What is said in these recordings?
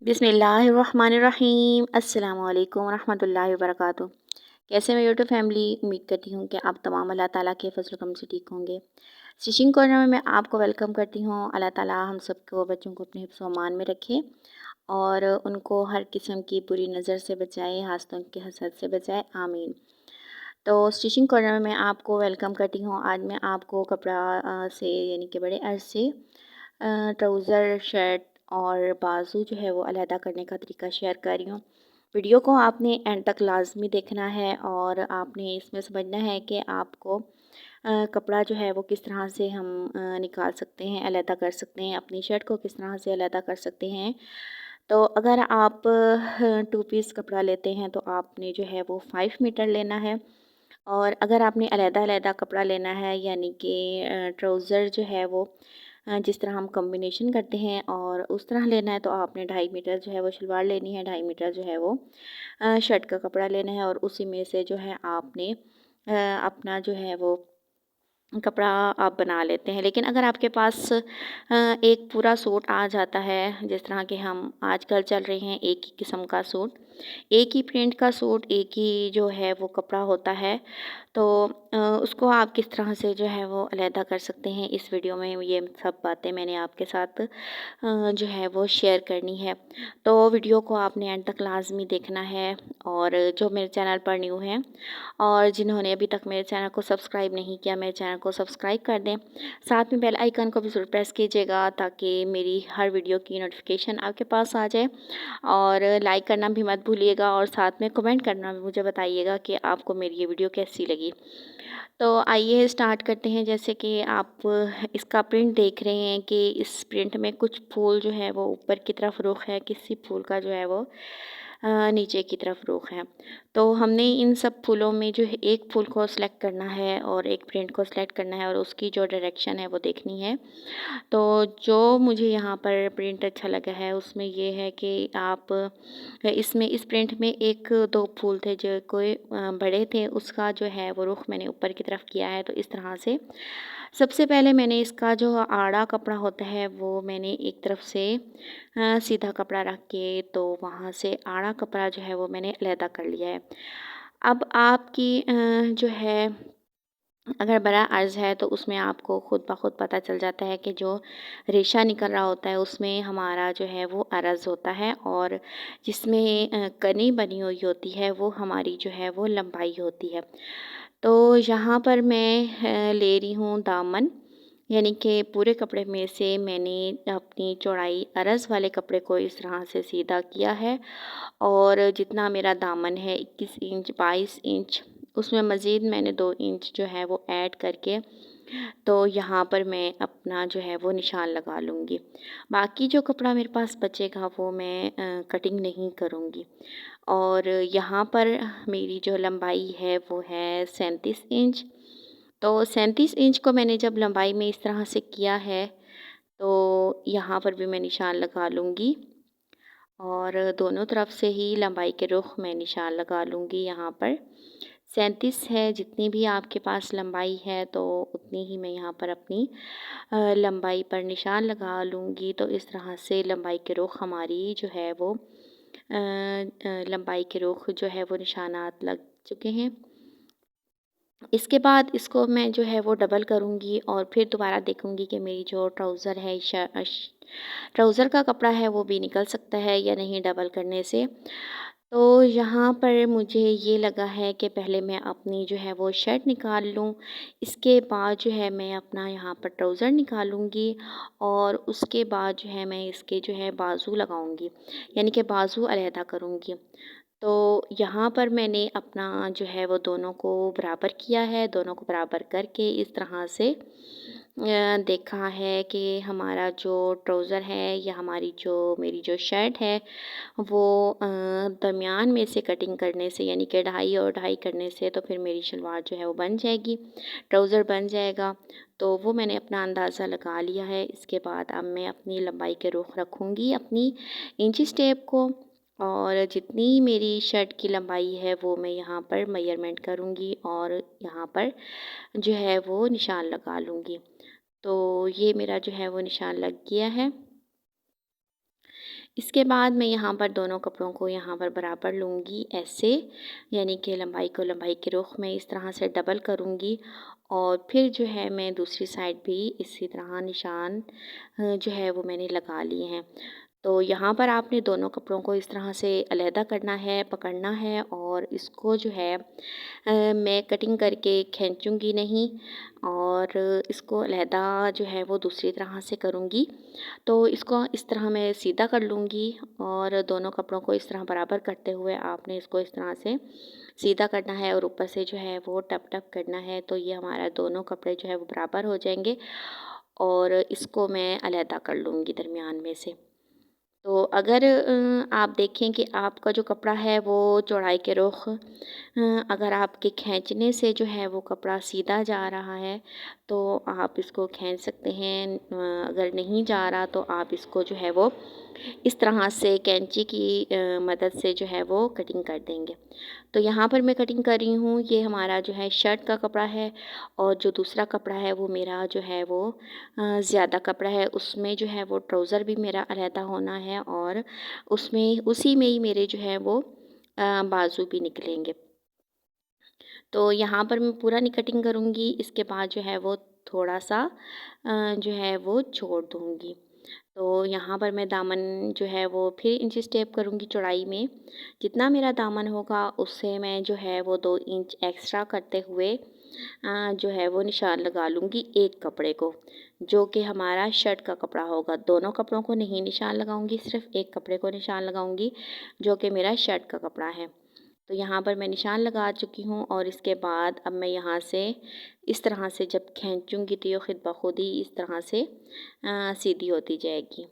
बिस्मिल्लाहिर्रहमानिर्रहीम। अस्सलाम वालेकुम रहमतुल्लाहि व बरकातुहू। कैसे मैं यूट्यूब फैमिली, उम्मीद करती हूँ कि आप तमाम अल्लाह ताला के फजल करम से ठीक होंगे। स्टिचिंग कॉर्नर में मैं आपको वेलकम करती हूँ। अल्लाह ताला हम सबको बच्चों को अपने हिफ्ज़ व अमान में रखे और उनको हर किस्म की बुरी नज़र से बचाए, हासदों के हसद से बचाए, आमीन। तो स्टिचिंग कॉर्नर में मैं आपको वेलकम करती हूँ। आज मैं आपको कपड़ा से यानी कि बड़े अर्ज से ट्राउज़र, शर्ट और बाजू जो है वो अलहदा करने का तरीका शेयर कर रही हूँ। वीडियो को आपने एंड तक लाजमी देखना है और आपने इसमें समझना है कि आपको कपड़ा जो है वो किस तरह से हम निकाल सकते हैं, अलहदा कर सकते हैं, अपनी शर्ट को किस तरह से अलहदा कर सकते हैं। तो अगर आप 2 पीस कपड़ा लेते हैं तो आपने जो है वो 5 मीटर लेना है। और अगर आपने अलहदा-अलहदा कपड़ा लेना है यानी कि ट्राउज़र जो है वो जिस तरह हम कॉम्बिनेशन करते हैं और उस तरह लेना है तो आपने 2.5 मीटर जो है वो शलवार लेनी है, 2.5 मीटर जो है वो शर्ट का कपड़ा लेना है और उसी में से जो है आपने अपना जो है वो कपड़ा आप बना लेते हैं। लेकिन अगर आपके पास एक पूरा सूट आ जाता है, जिस तरह के हम आजकल चल रहे हैं, एक ही किस्म का सूट, एक ही प्रिंट का सूट, एक ही जो है वो कपड़ा होता है, तो उसको आप किस तरह से जो है वो अलहदा कर सकते हैं, इस वीडियो में ये सब बातें मैंने आपके साथ जो है वो शेयर करनी है। तो वीडियो को आपने एंड तक लाज़मी देखना है और जो मेरे चैनल पर न्यू हैं और जिन्होंने अभी तक मेरे चैनल को सब्सक्राइब नहीं किया, मेरे चैनल को सब्सक्राइब कर दें। साथ में बेल आइकन को भी ज़रूर प्रेस कीजिएगा ताकि मेरी हर वीडियो की नोटिफिकेशन आपके पास आ जाए और लाइक करना भी मत भूलिएगा और साथ में कमेंट करना भी मुझे बताइएगा कि आपको मेरी ये वीडियो कैसी लगी। तो आइए स्टार्ट करते हैं। जैसे कि आप इसका प्रिंट देख रहे हैं कि इस प्रिंट में कुछ फूल जो है वो ऊपर की तरफ रुख है, किसी फूल का जो है वो नीचे की तरफ रुख है। तो हमने इन सब फूलों में जो है एक फूल को सिलेक्ट करना है और एक प्रिंट को सिलेक्ट करना है और उसकी जो डायरेक्शन है वो देखनी है। तो जो मुझे यहाँ पर प्रिंट अच्छा लगा है उसमें ये है कि आप इसमें इस प्रिंट में 1-2 फूल थे जो कोई बड़े थे, उसका जो है वो रुख मैंने ऊपर की तरफ किया है। तो इस तरह से सबसे पहले मैंने इसका जो आड़ा कपड़ा होता है वो मैंने एक तरफ से सीधा कपड़ा रख के तो वहाँ से आड़ा कपड़ा जो है वो मैंने अलहदा कर लिया है। अब आपकी जो है अगर बड़ा अर्ज़ है तो उसमें आपको खुद ब खुद पता चल जाता है कि जो रेशा निकल रहा होता है उसमें हमारा जो है वो अर्ज़ होता है और जिसमें कनी बनी हुई होती है वो हमारी जो है वो लंबाई होती है। तो यहाँ पर मैं ले रही हूँ दामन, यानी कि पूरे कपड़े में से मैंने अपनी चौड़ाई अर्ज़ वाले कपड़े को इस तरह से सीधा किया है और जितना मेरा दामन है 21 इंच 22 इंच, उसमें मज़ीद मैंने 2 इंच जो है वो ऐड करके तो यहाँ पर मैं अपना जो है वो निशान लगा लूँगी। बाकी जो कपड़ा मेरे पास बचेगा वो मैं कटिंग नहीं करूँगी। और यहाँ पर मेरी जो लंबाई है वो है 37 इंच। तो 37 इंच को मैंने जब लंबाई में इस तरह से किया है तो यहाँ पर भी मैं निशान लगा लूँगी और दोनों तरफ से ही लंबाई के रुख मैं निशान लगा लूँगी। यहाँ पर 37 है, जितनी भी आपके पास लंबाई है तो उतनी ही मैं यहाँ पर अपनी लंबाई पर निशान लगा लूँगी। तो इस तरह से लंबाई के रुख हमारी जो है वो लंबाई के रुख जो है वो निशानात लग चुके हैं। इसके बाद इसको मैं जो है वो डबल करूँगी और फिर दोबारा देखूँगी कि मेरी जो ट्राउज़र है ट्राउज़र का कपड़ा है वो भी निकल सकता है या नहीं डबल करने से। तो यहाँ पर मुझे ये लगा है कि पहले मैं अपनी जो है वो शर्ट निकाल लूँ, इसके बाद जो है मैं अपना यहाँ पर ट्राउज़र निकालूँगी और उसके बाद जो है मैं इसके जो है बाजू लगाऊँगी, यानी कि बाजू अलहदा करूँगी। तो यहाँ पर मैंने अपना जो है वो दोनों को बराबर किया है, दोनों को बराबर करके इस तरह से देखा है कि हमारा जो ट्राउज़र है या हमारी जो मेरी जो शर्ट है वो दरमियान में से कटिंग करने से यानी कि ढाई और ढाई करने से तो फिर मेरी शलवार जो है वो बन जाएगी, ट्राउज़र बन जाएगा। तो वो मैंने अपना अंदाज़ा लगा लिया है। इसके बाद अब मैं अपनी लंबाई के रुख रखूँगी अपनी इंची टेप को और जितनी मेरी शर्ट की लंबाई है वो मैं यहाँ पर मेज़रमेंट करूँगी और यहाँ पर जो है वो निशान लगा लूँगी। तो ये मेरा जो है वो निशान लग गया है। इसके बाद मैं यहाँ पर दोनों कपड़ों को यहाँ पर बराबर लूँगी ऐसे, यानी कि लंबाई को लंबाई के रुख में इस तरह से डबल करूँगी और फिर जो है मैं दूसरी साइड भी इसी तरह निशान जो है वो मैंने लगा लिए हैं। तो यहाँ पर आपने दोनों कपड़ों को इस तरह से अलहदा करना है, पकड़ना है और इसको जो है मैं कटिंग करके खींचूँगी नहीं और इसको अलहदा जो है वो दूसरी तरह से करूँगी। तो इसको इस तरह मैं सीधा कर लूँगी और दोनों कपड़ों को इस तरह बराबर करते हुए आपने इसको इस तरह से सीधा करना है और ऊपर से जो है वो टप टप करना है। तो ये हमारा दोनों कपड़े जो है वो बराबर हो जाएंगे और इसको मैं अलहदा कर लूँगी दरमियान में से। तो अगर आप देखें कि आपका जो कपड़ा है वो चौड़ाई के रुख अगर आपके खींचने से जो है वो कपड़ा सीधा जा रहा है तो आप इसको खींच सकते हैं। अगर नहीं जा रहा तो आप इसको जो है वो इस तरह से कैंची की मदद से जो है वो कटिंग कर देंगे। तो यहाँ पर मैं कटिंग कर रही हूँ, ये हमारा जो है शर्ट का कपड़ा है और जो दूसरा कपड़ा है वो मेरा जो है वो ज़्यादा कपड़ा है, उसमें जो है वो ट्राउज़र भी मेरा अलहदा होना है और उसमें उसी में ही मेरे जो है वो बाजू भी निकलेंगे। तो यहाँ पर मैं पूरा नहीं कटिंग करूँगी, इसके बाद जो है वो थोड़ा-सा जो है वो छोड़ दूँगी। तो यहाँ पर मैं दामन जो है वो फिर इंचेस टेप करूँगी चौड़ाई में। जितना मेरा दामन होगा उससे मैं जो है वो 2 इंच एक्स्ट्रा करते हुए जो है वो निशान लगा लूँगी एक कपड़े को, जो कि हमारा शर्ट का कपड़ा होगा। दोनों कपड़ों को नहीं निशान लगाऊँगी, सिर्फ़ एक कपड़े को निशान लगाऊँगी जो कि मेरा शर्ट का कपड़ा है। तो यहाँ पर मैं निशान लगा चुकी हूँ और इसके बाद अब मैं यहाँ से इस तरह से जब खींचूँगी तो ये खुद ब खुद ही इस तरह से सीधी होती जाएगी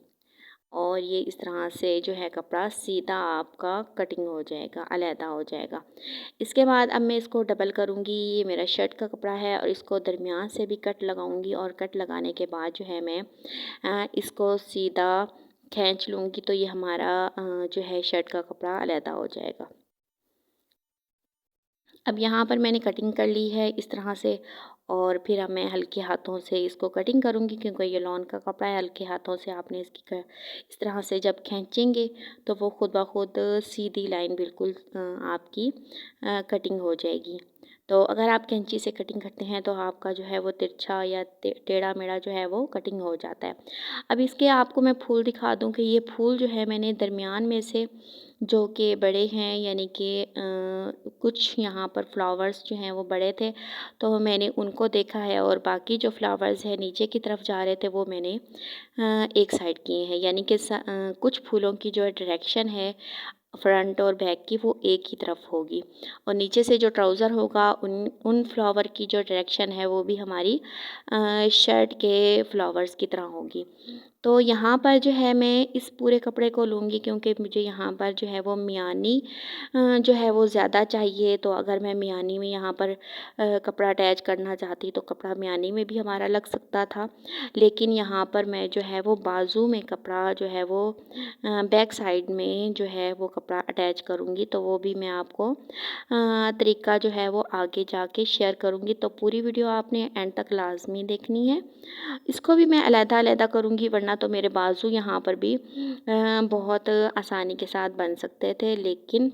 और ये इस तरह से जो है कपड़ा सीधा आपका कटिंग हो जाएगा, अलहदा हो जाएगा। इसके बाद अब मैं इसको डबल करूँगी, ये मेरा शर्ट का कपड़ा है और इसको दरमियान से भी कट लगाऊँगी और कट लगाने के बाद जो है मैं इसको सीधा खींच लूँगी तो ये हमारा जो है शर्ट का कपड़ा अलहदा हो जाएगा। अब यहाँ पर मैंने कटिंग कर ली है इस तरह से और फिर अब मैं हल्के हाथों से इसको कटिंग करूँगी क्योंकि ये लॉन का कपड़ा है। हल्के हाथों से आपने इसकी इस तरह से जब खींचेंगे तो वो खुद ब खुद सीधी लाइन बिल्कुल आपकी कटिंग हो जाएगी। तो अगर आप कैंची से कटिंग करते हैं तो आपका जो है वो तिरछा या टेढ़ा मेढ़ा जो है वो कटिंग हो जाता है। अब इसके आपको मैं फूल दिखा दूँ कि ये फूल जो है मैंने दरमियान में से जो कि बड़े हैं, यानी कि कुछ यहाँ पर फ्लावर्स जो हैं वो बड़े थे तो मैंने उनको देखा है और बाकी जो फ्लावर्स हैं नीचे की तरफ जा रहे थे वो मैंने एक साइड किए हैं, यानी कि कुछ फूलों की जो डायरेक्शन है फ्रंट और बैक की वो एक ही तरफ होगी और नीचे से जो ट्राउज़र होगा उन फ्लावर की जो डायरेक्शन है वो भी हमारी शर्ट के फ्लावर्स की तरह होगी। तो यहाँ पर जो है मैं इस पूरे कपड़े को लूँगी क्योंकि मुझे यहाँ पर जो है वो मियानी जो है वो ज़्यादा चाहिए। तो अगर मैं मियानी में यहाँ पर कपड़ा अटैच करना चाहती तो कपड़ा मियानी में भी हमारा लग सकता था, लेकिन यहाँ पर मैं जो है वो बाजू में कपड़ा जो है वो बैक साइड में जो है वो कपड़ा अटैच करूँगी। तो वो भी मैं आपको तरीका जो है वो आगे जाके शेयर करूँगी। तो पूरी वीडियो आपने एंड तक लाजमी देखनी है। इसको भी मैं अलग-अलग करूँगी वरना तो मेरे बाजू यहाँ पर भी बहुत आसानी के साथ बन सकते थे, लेकिन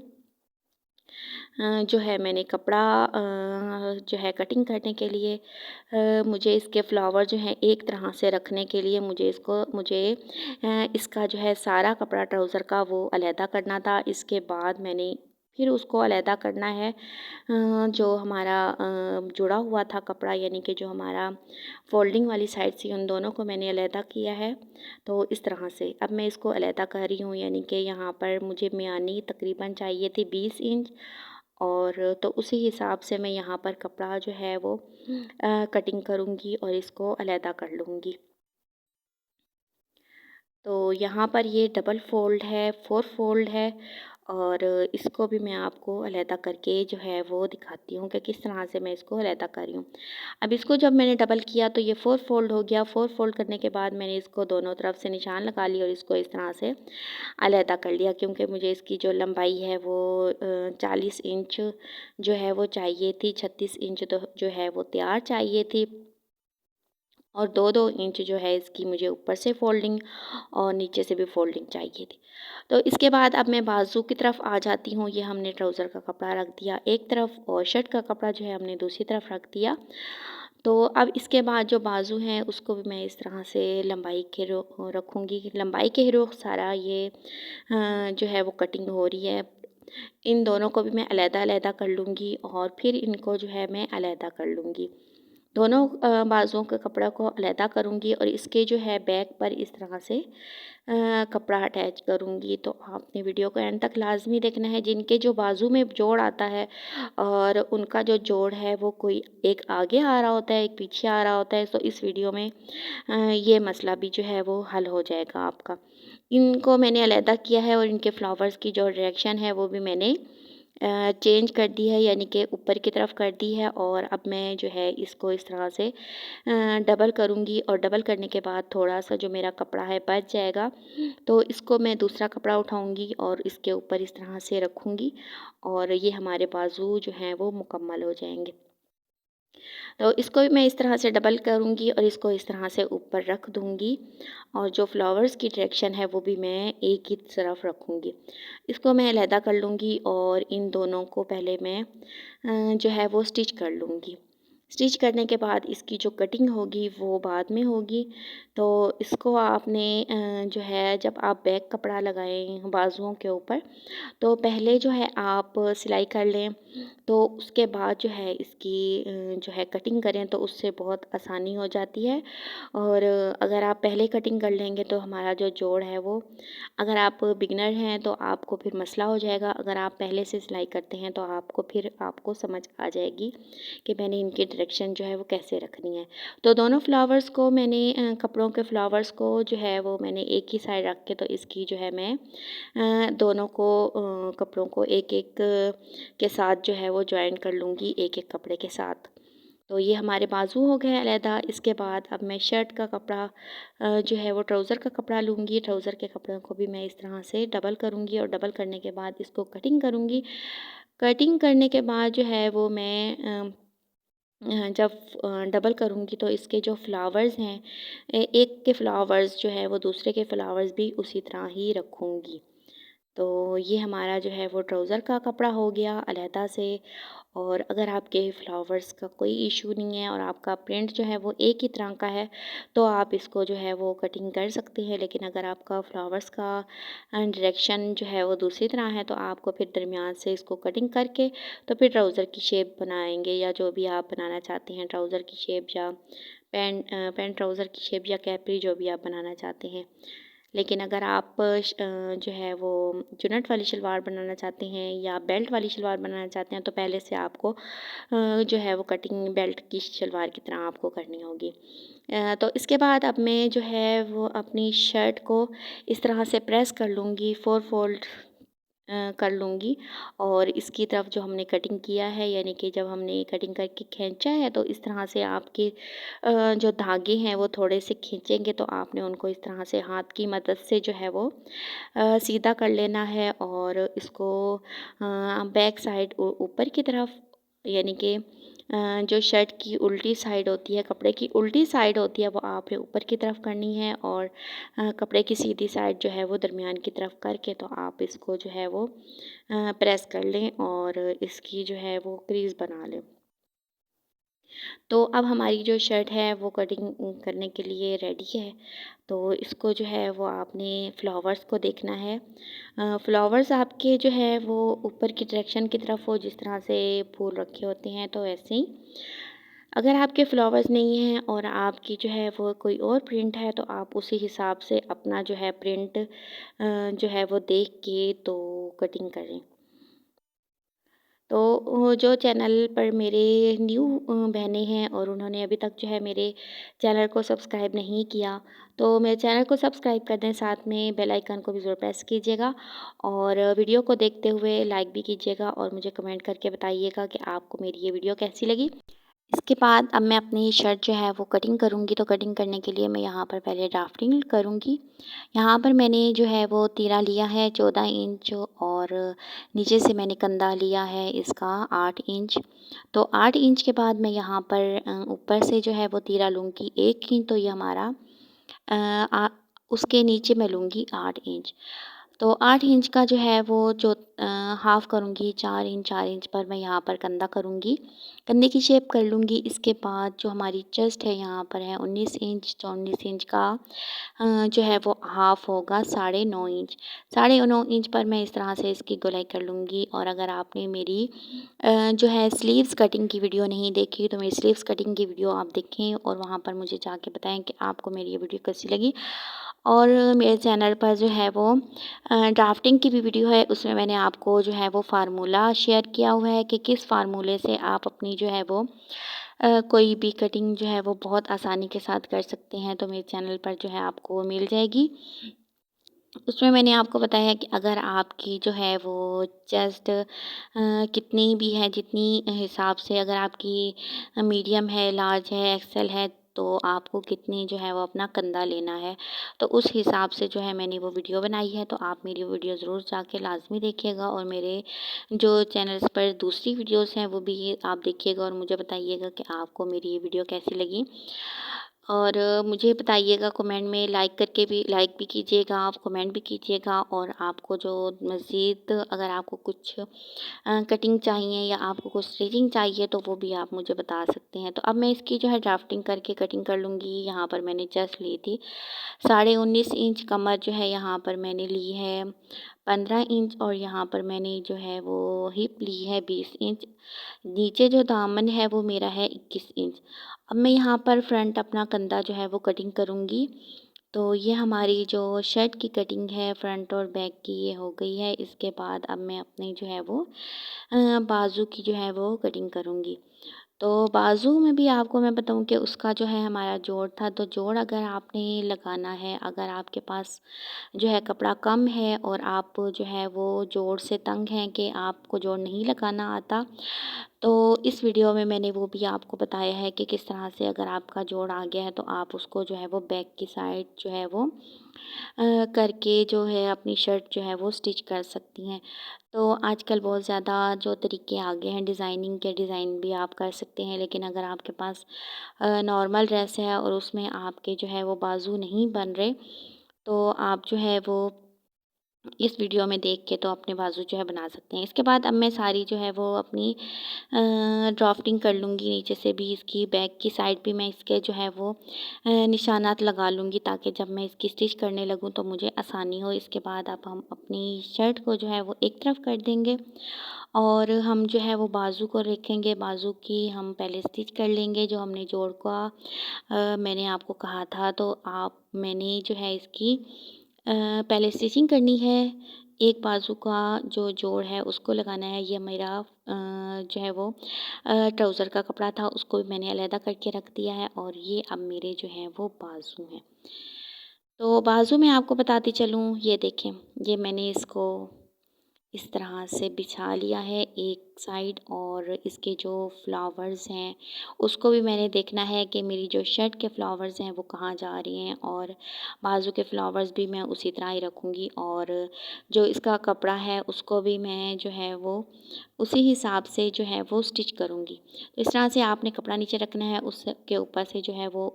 जो है मैंने कपड़ा जो है कटिंग करने के लिए मुझे इसके फ्लावर जो हैं एक तरह से रखने के लिए मुझे इसका जो है सारा कपड़ा ट्राउज़र का वो अलहदा करना था। इसके बाद मैंने फिर उसको अलहदा करना है जो हमारा जुड़ा हुआ था कपड़ा, यानी कि जो हमारा फोल्डिंग वाली साइड थी उन दोनों को मैंने अलहदा किया है। तो इस तरह से अब मैं इसको अलहदा कर रही हूँ, यानी कि यहाँ पर मुझे मियानी तकरीबन चाहिए थी 20 इंच और तो उसी हिसाब से मैं यहाँ पर कपड़ा जो है वो कटिंग करूँगी और इसको अलहदा कर लूँगी। तो यहाँ पर ये डबल फ़ोल्ड है, 4 फ़ोल्ड है और इसको भी मैं आपको अलहदा करके जो है वो दिखाती हूँ कि किस तरह से मैं इसको अलहदा कर रही हूँ। अब इसको जब मैंने डबल किया तो ये 4 फ़ोल्ड हो गया। 4 फ़ोल्ड करने के बाद मैंने इसको दोनों तरफ से निशान लगा लिया और इसको इस तरह से अलहदा कर लिया क्योंकि मुझे इसकी जो लंबाई है वो 40 इंच जो है वो चाहिए थी, 36 इंच तो जो है वो तैयार चाहिए थी और 2-2 इंच जो है इसकी मुझे ऊपर से फोल्डिंग और नीचे से भी फोल्डिंग चाहिए थी। तो इसके बाद अब मैं बाजू की तरफ आ जाती हूँ। ये हमने ट्राउज़र का कपड़ा रख दिया एक तरफ और शर्ट का कपड़ा जो है हमने दूसरी तरफ रख दिया। तो अब इसके बाद जो बाजू हैं उसको भी मैं इस तरह से लंबाई के रखूँगी। लंबाई के रुख सारा ये जो है वो कटिंग हो रही है। इन दोनों को भी मैं अलग-अलग कर लूँगी और फिर इनको जो है मैं अलग कर लूँगी। दोनों बाजुओं के कपड़ा को अलहदा करूँगी और इसके जो है बैक पर इस तरह से कपड़ा अटैच करूँगी। तो आपने वीडियो को एंड तक लाजमी देखना है। जिनके जो बाजू में जोड़ आता है और उनका जो जोड़ है वो कोई एक आगे आ रहा होता है, एक पीछे आ रहा होता है, तो इस वीडियो में ये मसला भी जो है वो हल हो जाएगा आपका। इनको मैंने अलहदा किया है और इनके फ्लावर्स की जो डायरेक्शन है वो भी मैंने चेंज कर दी है, यानी कि ऊपर की तरफ कर दी है। और अब मैं जो है इसको इस तरह से डबल करूँगी और डबल करने के बाद थोड़ा सा जो मेरा कपड़ा है बच जाएगा, तो इसको मैं दूसरा कपड़ा उठाऊँगी और इसके ऊपर इस तरह से रखूँगी और ये हमारे बाजू जो हैं वो मुकम्मल हो जाएंगे। तो इसको भी मैं इस तरह से डबल करूँगी और इसको इस तरह से ऊपर रख दूँगी और जो फ्लावर्स की डायरेक्शन है वो भी मैं एक ही तरफ रखूँगी। इसको मैं अलहदा कर लूँगी और इन दोनों को पहले मैं जो है वो स्टिच कर लूँगी। स्टिच करने के बाद इसकी जो कटिंग होगी वो बाद में होगी। तो इसको आपने जो है जब आप बैक कपड़ा लगाएं बाजुओं के ऊपर, तो पहले जो है आप सिलाई कर लें, तो उसके बाद जो है इसकी जो है कटिंग करें तो उससे बहुत आसानी हो जाती है। और अगर आप पहले कटिंग कर लेंगे तो हमारा जो जोड़ है वो, अगर आप बिगनर हैं तो आपको फिर मसला हो जाएगा। अगर आप पहले से सिलाई करते हैं तो आपको समझ आ जाएगी कि मैंने इनकी डायरेक्शन जो है वो कैसे रखनी है। तो दोनों फ्लावर्स को मैंने कपड़ों के फ्लावर्स को जो है वो मैंने एक ही साइड रख के, तो इसकी जो है मैं दोनों को कपड़ों को एक-एक के साथ जो है वो जॉइन कर लूँगी एक-एक कपड़े के साथ। तो ये हमारे बाजू हो गए अलहदा। इसके बाद अब मैं शर्ट का कपड़ा जो है वो ट्राउज़र का कपड़ा लूँगी। ट्राउज़र के कपड़ों को भी मैं इस तरह से डबल करूँगी और डबल करने के बाद इसको कटिंग करूँगी। कटिंग करने के बाद जो है वो मैं जब डबल करूँगी तो इसके जो फ्लावर्स हैं, एक के फ्लावर्स जो है वो दूसरे के फ्लावर्स भी उसी तरह ही रखूँगी। तो ये हमारा जो है वो ट्राउज़र का कपड़ा हो गया अलहदा से। और अगर आपके फ्लावर्स का कोई इशू नहीं है और आपका प्रिंट जो है वो एक ही तरह का है, तो आप इसको जो है वो कटिंग कर सकते हैं। लेकिन अगर आपका फ्लावर्स का डायरेक्शन जो है वो दूसरी तरह है, तो आपको फिर दरमियान से इसको कटिंग करके तो फिर ट्राउज़र की शेप बनाएंगे, या जो भी आप बनाना चाहते हैं ट्राउज़र की शेप, या पैंट ट्राउज़र की शेप, या कैपरी, जो भी आप बनाना चाहते हैं। लेकिन अगर आप जो है वो चुनट वाली शलवार बनाना चाहते हैं या बेल्ट वाली शलवार बनाना चाहते हैं, तो पहले से आपको जो है वो कटिंग बेल्ट की शलवार की तरह आपको करनी होगी। तो इसके बाद अब मैं जो है वो अपनी शर्ट को इस तरह से प्रेस कर लूँगी, 4 फोल्ड कर लूँगी और इसकी तरफ जो हमने कटिंग किया है, यानी कि जब हमने कटिंग करके खींचा है, तो इस तरह से आपके जो धागे हैं वो थोड़े से खींचेंगे, तो आपने उनको इस तरह से हाथ की मदद से जो है वो सीधा कर लेना है। और इसको बैक साइड ऊपर की तरफ, यानी कि जो शर्ट की उल्टी साइड होती है, कपड़े की उल्टी साइड होती है, वो आपने ऊपर की तरफ करनी है। और कपड़े की सीधी साइड जो है वो दरमियान की तरफ करके, तो आप इसको जो है वो प्रेस कर लें और इसकी जो है वो क्रीज़ बना लें। तो अब हमारी जो शर्ट है वो कटिंग करने के लिए रेडी है। तो इसको जो है वो आपने फ्लावर्स को देखना है। फ्लावर्स आपके जो है वो ऊपर की डायरेक्शन की तरफ हो, जिस तरह से फूल रखे होते हैं, तो ऐसे ही। अगर आपके फ्लावर्स नहीं हैं और आपकी जो है वो कोई और प्रिंट है, तो आप उसी हिसाब से अपना जो है प्रिंट जो है वो देख के तो कटिंग करें। तो जो चैनल पर मेरे न्यू बहनें हैं और उन्होंने अभी तक जो है मेरे चैनल को सब्सक्राइब नहीं किया, तो मेरे चैनल को सब्सक्राइब कर दें, साथ में बेल आइकन को भी ज़रूर प्रेस कीजिएगा और वीडियो को देखते हुए लाइक भी कीजिएगा और मुझे कमेंट करके बताइएगा कि आपको मेरी ये वीडियो कैसी लगी। इसके बाद अब मैं अपनी शर्ट जो है वो कटिंग करूँगी। तो कटिंग करने के लिए मैं यहाँ पर पहले ड्राफ्टिंग करूँगी। यहाँ पर मैंने जो है वो तीरा लिया है 14 इंच और नीचे से मैंने कंधा लिया है इसका 8 इंच। तो 8 इंच के बाद मैं यहाँ पर ऊपर से जो है वो तीरा लूँगी 1 इंच। तो ये हमारा अ, आ उसके नीचे मैं लूँगी 8 इंच। तो 8 इंच का जो है वो जो हाफ़ करूँगी 4 इंच पर मैं यहाँ पर कंधा करूँगी। कंधे की शेप कर लूँगी। इसके बाद जो हमारी चेस्ट है यहाँ पर है 19 इंच। तो 19 इंच का जो है वो हाफ़ होगा 9.5 इंच। 9.5 इंच पर मैं इस तरह से इसकी गोलाई कर लूँगी। और अगर आपने मेरी जो है स्लीव्स कटिंग की वीडियो नहीं देखी तो मेरी स्लीव्स कटिंग की वीडियो आप देखें और वहाँ पर मुझे जाके बताएं कि आपको मेरी ये वीडियो कैसी लगी। और मेरे चैनल पर जो है वो ड्राफ्टिंग की भी वीडियो है, उसमें मैंने आपको जो है वो फार्मूला शेयर किया हुआ है कि किस फार्मूले से आप अपनी जो है वो कोई भी कटिंग जो है वो बहुत आसानी के साथ कर सकते हैं। तो मेरे चैनल पर जो है आपको मिल जाएगी। उसमें मैंने आपको बताया कि अगर आपकी जो है वो चेस्ट कितनी भी है, जितनी हिसाब से अगर आपकी मीडियम है, लार्ज है, एक्सेल है, तो आपको कितनी जो है वो अपना कंधा लेना है। तो उस हिसाब से जो है मैंने वो वीडियो बनाई है। तो आप मेरी वीडियो ज़रूर जाके लाज़मी देखिएगा और मेरे जो चैनल्स पर दूसरी वीडियोज़ हैं वो भी आप देखिएगा और मुझे बताइएगा कि आपको मेरी ये वीडियो कैसी लगी। और मुझे बताइएगा कमेंट में, लाइक भी कीजिएगा, आप कमेंट भी कीजिएगा। और आपको जो मज़ीद अगर आपको कुछ कटिंग चाहिए या आपको कुछ स्टिचिंग चाहिए तो वो भी आप मुझे बता सकते हैं। तो अब मैं इसकी जो है ड्राफ्टिंग करके कटिंग कर लूँगी। यहाँ पर मैंने चेस्ट ली थी 19.5 इंच, कमर जो है यहाँ पर मैंने ली है 15 इंच और यहाँ पर मैंने जो है वो हिप ली है 20 इंच। नीचे जो दामन है वो मेरा है 21 इंच। अब मैं यहाँ पर फ्रंट अपना कंधा जो है वो कटिंग करूँगी। तो ये हमारी जो शर्ट की कटिंग है फ्रंट और बैक की ये हो गई है। इसके बाद अब मैं अपनी जो है वो बाजू की जो है वो कटिंग करूँगी। तो बाजू में भी आपको मैं बताऊँ कि उसका जो है हमारा जोड़ था। तो जोड़ अगर आपने लगाना है, अगर आपके पास जो है कपड़ा कम है और आप जो है वो जोड़ से तंग हैं कि आपको जोड़ नहीं लगाना आता, तो इस वीडियो में मैंने वो भी आपको बताया है कि किस तरह से अगर आपका जोड़ आ गया है तो आप उसको जो है वो बैक की साइड जो है वो करके जो है अपनी शर्ट जो है वो स्टिच कर सकती हैं। तो आजकल बहुत ज़्यादा जो तरीके आ गए हैं डिज़ाइनिंग के, डिज़ाइन भी आप कर सकते हैं। लेकिन अगर आपके पास नॉर्मल ड्रेस है और उसमें आपके जो है वो बाजू नहीं बन रहे, तो आप जो है वो इस वीडियो में देख के तो अपने बाजू जो है बना सकते हैं। इसके बाद अब मैं सारी जो है वो अपनी ड्राफ्टिंग कर लूँगी। नीचे से भी इसकी बैक की साइड भी मैं इसके जो है वो निशानात लगा लूँगी ताकि जब मैं इसकी स्टिच करने लगूँ तो मुझे आसानी हो। इसके बाद अब हम अपनी शर्ट को जो है वो एक तरफ कर देंगे और हम जो है वो बाजू को रखेंगे। बाजू की हम पहले स्टिच कर लेंगे जो हमने जोड़ का मैंने आपको कहा था। तो आप मैंने जो है इसकी पहले स्टिचिंग करनी है। एक बाजू का जो जोड़ है उसको लगाना है। ये मेरा जो है वो ट्राउज़र का कपड़ा था, उसको भी मैंने अलहदा करके रख दिया है और ये अब मेरे जो हैं वो बाजू हैं। तो बाजू में आपको बताती चलूँ, ये देखें, ये मैंने इसको इस तरह से बिछा लिया है एक साइड और इसके जो फ्लावर्स हैं उसको भी मैंने देखना है कि मेरी जो शर्ट के फ्लावर्स हैं वो कहाँ जा रहे हैं और बाजू के फ्लावर्स भी मैं उसी तरह ही रखूँगी और जो इसका कपड़ा है उसको भी मैं जो है वो उसी हिसाब से जो है वो स्टिच करूँगी। तो इस तरह से आपने कपड़ा नीचे रखना है, उसके ऊपर से जो है वो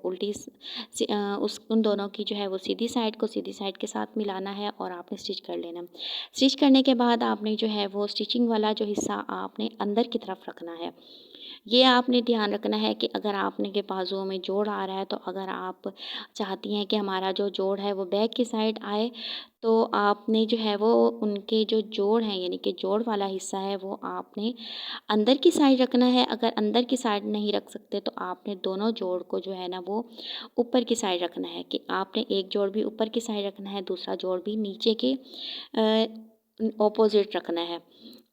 उस उन दोनों की जो है वो सीधी साइड को सीधी साइड के साथ मिलाना है और आपने स्टिच कर लेना। स्टिच करने के बाद आपने जो है वो स्टिचिंग वाला जो हिस्सा आपने अंदर की तरफ रखना है। ये आपने ध्यान रखना है कि अगर आपने के बाजुओं में जोड़ आ रहा है तो अगर आप चाहती हैं कि हमारा जो जोड़ है वो बैक की साइड आए तो आपने जो है वो उनके जो जोड़ हैं यानी कि जोड़ वाला हिस्सा है वो आपने अंदर की साइड रखना है। अगर अंदर की साइड नहीं रख सकते तो आपने दोनों जोड़ को जो है ना वो ऊपर की साइड रखना है कि आपने एक जोड़ भी ऊपर की साइड रखना है, दूसरा जोड़ भी नीचे के ऑपोजिट रखना है।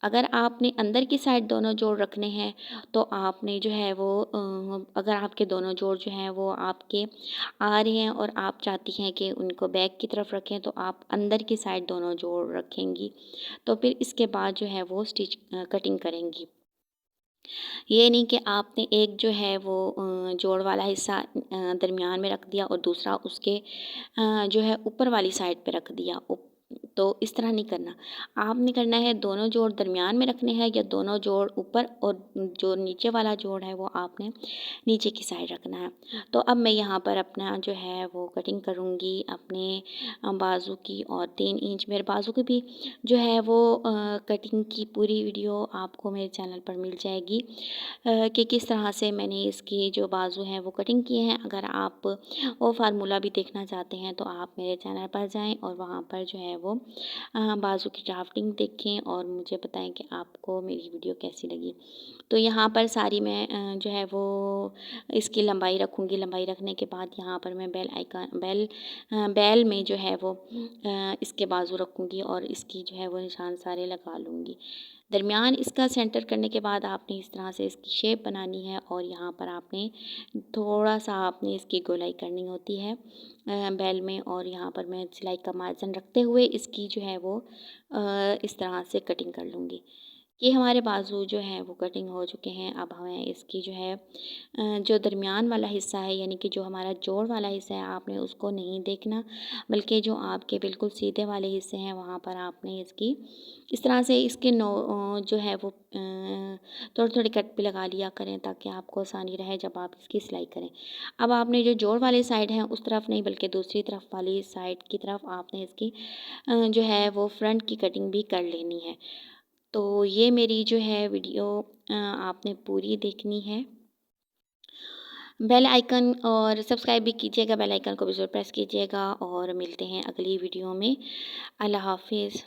अगर आपने अंदर की साइड दोनों जोड़ रखने हैं तो आपने जो है वो अगर आपके दोनों जोड़ जो हैं वो आपके आ रहे हैं और आप चाहती हैं कि उनको बैक की तरफ रखें तो आप अंदर की साइड दोनों जोड़ रखेंगी। तो फिर इसके बाद जो है वो स्टिच कटिंग करेंगी। ये नहीं कि आपने एक जो है वो जोड़ वाला हिस्सा दरमियान में रख दिया और दूसरा उसके जो है ऊपर वाली साइड पे रख दिया। तो इस तरह नहीं करना। आपने करना है दोनों जोड़ दरमियान में रखने हैं या दोनों जोड़ ऊपर और जो नीचे वाला जोड़ है वो आपने नीचे की साइड रखना है। तो अब मैं यहाँ पर अपना जो है वो कटिंग करूँगी अपने बाजू की, और 3 इंच मेरे बाजू की भी जो है वो कटिंग की पूरी वीडियो आपको मेरे चैनल पर मिल जाएगी कि किस तरह से मैंने इसकी जो बाजू हैं वो कटिंग किए हैं। अगर आप वो फार्मूला भी देखना चाहते हैं तो आप मेरे चैनल पर जाएं और वहाँ पर जो है वो बाजू की ड्राफ्टिंग देखें और मुझे बताएं कि आपको मेरी वीडियो कैसी लगी। तो यहाँ पर सारी मैं जो है वो इसकी लंबाई रखूँगी। लंबाई रखने के बाद यहाँ पर मैं बैल में जो है वो इसके बाजू रखूँगी और इसकी जो है वो निशान सारे लगा लूँगी। दरमियान इसका सेंटर करने के बाद आपने इस तरह से इसकी शेप बनानी है और यहाँ पर आपने थोड़ा सा आपने इसकी गोलाई करनी होती है बैल में, और यहाँ पर मैं सिलाई का मार्जिन रखते हुए इसकी जो है वो इस तरह से कटिंग कर लूँगी। ये हमारे बाजू जो हैं वो कटिंग हो चुके हैं। अब हमें इसकी जो है जो दरमियान वाला हिस्सा है यानी कि जो हमारा जोड़ वाला हिस्सा है आपने उसको नहीं देखना, बल्कि जो आपके बिल्कुल सीधे वाले हिस्से हैं वहाँ पर आपने इसकी इस तरह से इसके जो है वो थोड़ी थोड़ी कट भी लगा लिया करें ताकि आपको आसानी रहे जब आप इसकी सिलाई करें। अब आपने जो जोड़ वाली साइड है उस तरफ नहीं बल्कि दूसरी तरफ वाली साइड की तरफ आपने इसकी जो है वो फ्रंट की कटिंग भी कर लेनी है। तो ये मेरी जो है वीडियो आपने पूरी देखनी है। बेल आइकन और सब्सक्राइब भी कीजिएगा, बेल आइकन को भी ज़रूर प्रेस कीजिएगा, और मिलते हैं अगली वीडियो में। अल्लाह हाफ़िज़।